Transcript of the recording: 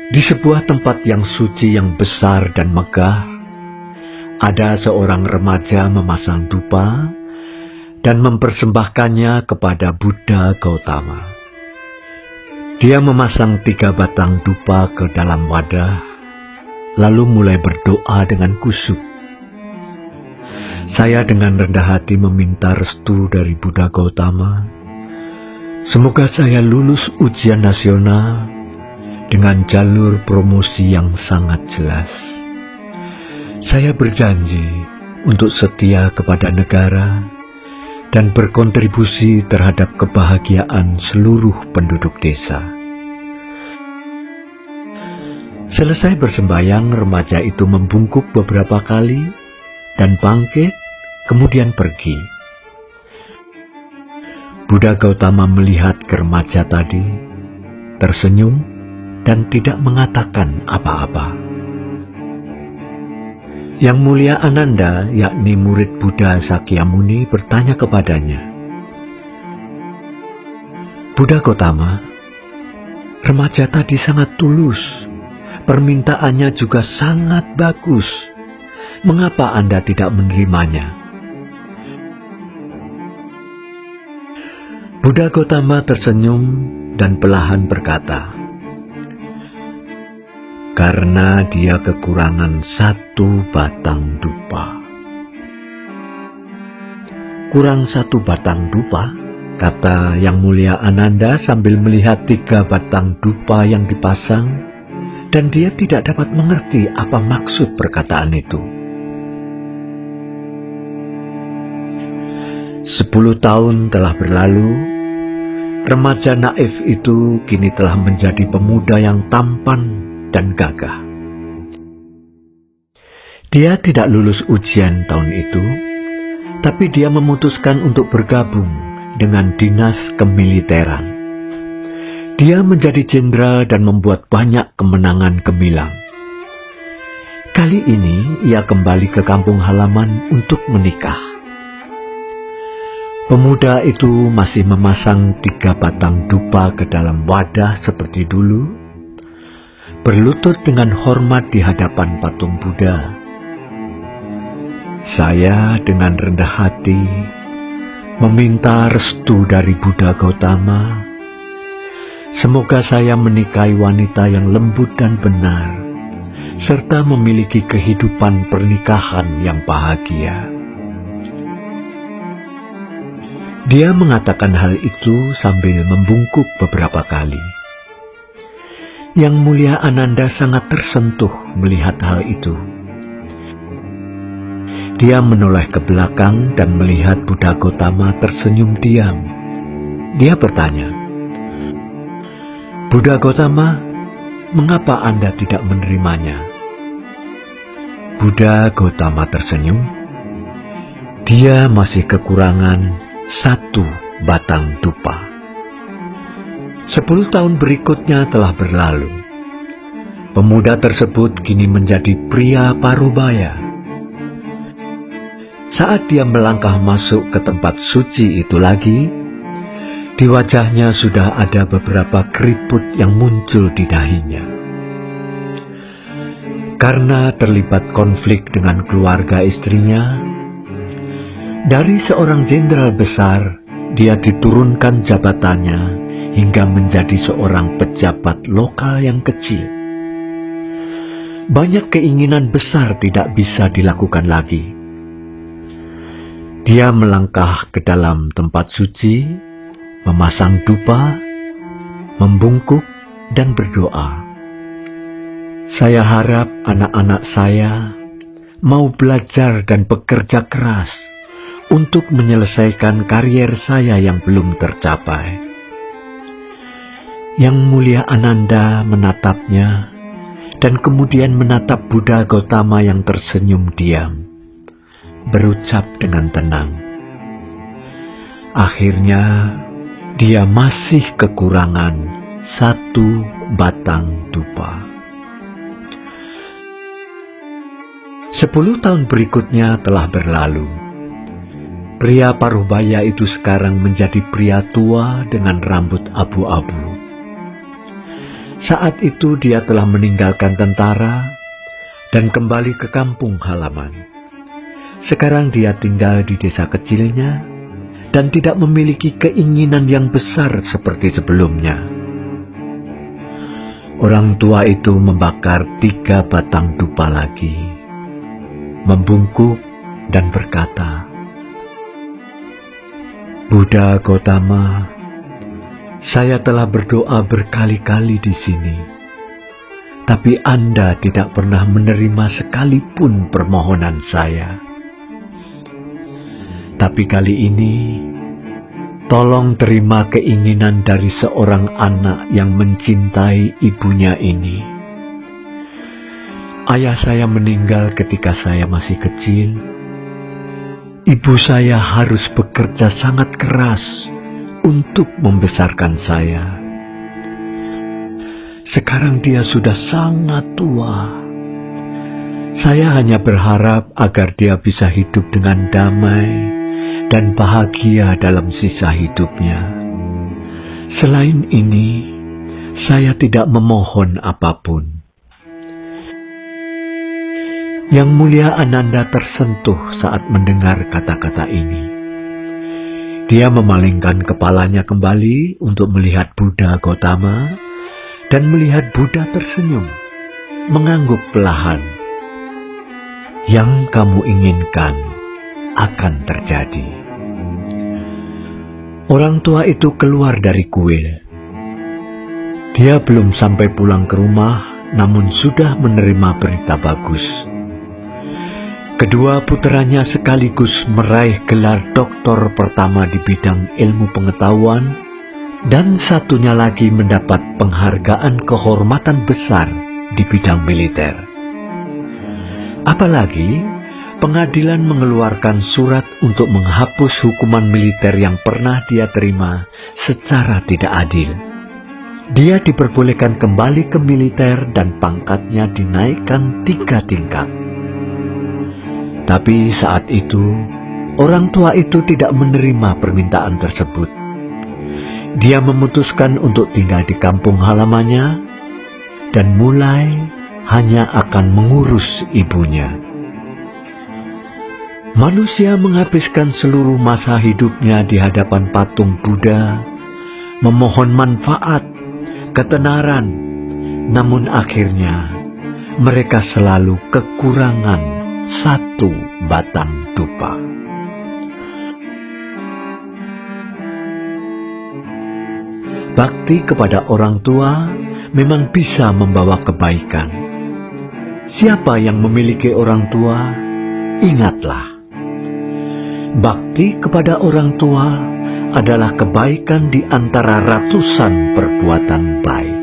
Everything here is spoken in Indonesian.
Di sebuah tempat yang suci yang besar dan megah, ada seorang remaja memasang dupa dan mempersembahkannya kepada Buddha Gautama. Dia memasang 3 batang dupa ke dalam wadah, lalu mulai berdoa dengan kusyuk. Saya dengan rendah hati meminta restu dari Buddha Gautama. Semoga saya lulus ujian nasional dengan jalur promosi yang sangat jelas. Saya berjanji untuk setia kepada negara dan berkontribusi terhadap kebahagiaan seluruh penduduk desa. Selesai bersembayang, remaja itu membungkuk beberapa kali dan bangkit, kemudian pergi. Buddha Gautama melihat ke remaja tadi, tersenyum dan tidak mengatakan apa-apa. Yang Mulia Ananda, yakni murid Buddha Sakyamuni, bertanya kepadanya, "Buddha Gautama, remaja tadi sangat tulus, permintaannya juga sangat bagus. Mengapa Anda tidak menerimanya?" Buddha Gautama tersenyum dan perlahan berkata, "Karena dia kekurangan 1 batang dupa." "Kurang 1 batang dupa?" kata Yang Mulia Ananda sambil melihat 3 batang dupa yang dipasang, dan dia tidak dapat mengerti apa maksud perkataan itu. 10 tahun telah berlalu. Remaja naif itu kini telah menjadi pemuda yang tampan dan gagah. Dia tidak lulus ujian tahun itu, tapi dia memutuskan untuk bergabung dengan dinas kemiliteran. Dia menjadi jenderal dan membuat banyak kemenangan gemilang. Kali ini ia kembali ke kampung halaman untuk menikah. Pemuda itu masih memasang 3 batang dupa ke dalam wadah seperti dulu, berlutut dengan hormat di hadapan patung Buddha. Saya dengan rendah hati meminta restu dari Buddha Gautama. Semoga saya menikahi wanita yang lembut dan benar, serta memiliki kehidupan pernikahan yang bahagia. Dia mengatakan hal itu sambil membungkuk beberapa kali. Yang Mulia Ananda sangat tersentuh melihat hal itu. Dia menoleh ke belakang dan melihat Buddha Gautama tersenyum diam. Dia bertanya, "Buddha Gautama, mengapa Anda tidak menerimanya?" Buddha Gautama tersenyum. Dia masih kekurangan 1 batang dupa. 10 tahun berikutnya telah berlalu. Pemuda tersebut kini menjadi pria parubaya. Saat dia melangkah masuk ke tempat suci itu lagi, di wajahnya sudah ada beberapa keriput yang muncul di dahinya. Karena terlibat konflik dengan keluarga istrinya, dari seorang jenderal besar, dia diturunkan jabatannya hingga menjadi seorang pejabat lokal yang kecil. Banyak keinginan besar tidak bisa dilakukan lagi. Dia melangkah ke dalam tempat suci, memasang dupa, membungkuk, dan berdoa. Saya harap anak-anak saya mau belajar dan bekerja keras untuk menyelesaikan karier saya yang belum tercapai. Yang Mulia Ananda menatapnya dan kemudian menatap Buddha Gautama yang tersenyum diam, berucap dengan tenang, "Akhirnya dia masih kekurangan 1 batang dupa." 10 tahun berikutnya telah berlalu. Pria parubaya itu sekarang menjadi pria tua dengan rambut abu-abu. Saat itu dia telah meninggalkan tentara dan kembali ke kampung halaman. Sekarang dia tinggal di desa kecilnya dan tidak memiliki keinginan yang besar seperti sebelumnya. Orang tua itu membakar 3 batang dupa lagi, membungkuk dan berkata, "Buddha Gotama, saya telah berdoa berkali-kali di sini, tapi Anda tidak pernah menerima sekalipun permohonan saya. Tapi kali ini, tolong terima keinginan dari seorang anak yang mencintai ibunya ini. Ayah saya meninggal ketika saya masih kecil. Ibu saya harus bekerja sangat keras untuk membesarkan saya. Sekarang dia sudah sangat tua. Saya hanya berharap agar dia bisa hidup dengan damai dan bahagia dalam sisa hidupnya. Selain ini, saya tidak memohon apapun." Yang Mulia Ananda tersentuh saat mendengar kata-kata ini. Dia memalingkan kepalanya kembali untuk melihat Buddha Gotama dan melihat Buddha tersenyum, mengangguk perlahan. "Yang kamu inginkan akan terjadi." Orang tua itu keluar dari kuil. Dia belum sampai pulang ke rumah, namun sudah menerima berita bagus. Kedua puteranya sekaligus meraih gelar doktor pertama di bidang ilmu pengetahuan, dan satunya lagi mendapat penghargaan kehormatan besar di bidang militer. Apalagi, pengadilan mengeluarkan surat untuk menghapus hukuman militer yang pernah dia terima secara tidak adil. Dia diperbolehkan kembali ke militer dan pangkatnya dinaikkan 3 tingkat. Tapi saat itu, orang tua itu tidak menerima permintaan tersebut. Dia memutuskan untuk tinggal di kampung halamannya dan mulai hanya akan mengurus ibunya. Manusia menghabiskan seluruh masa hidupnya di hadapan patung Buddha, memohon manfaat, ketenaran, namun akhirnya mereka selalu kekurangan 1 batang dupa. Bakti kepada orang tua memang bisa membawa kebaikan. Siapa yang memiliki orang tua, ingatlah, bakti kepada orang tua adalah kebaikan di antara ratusan perbuatan baik.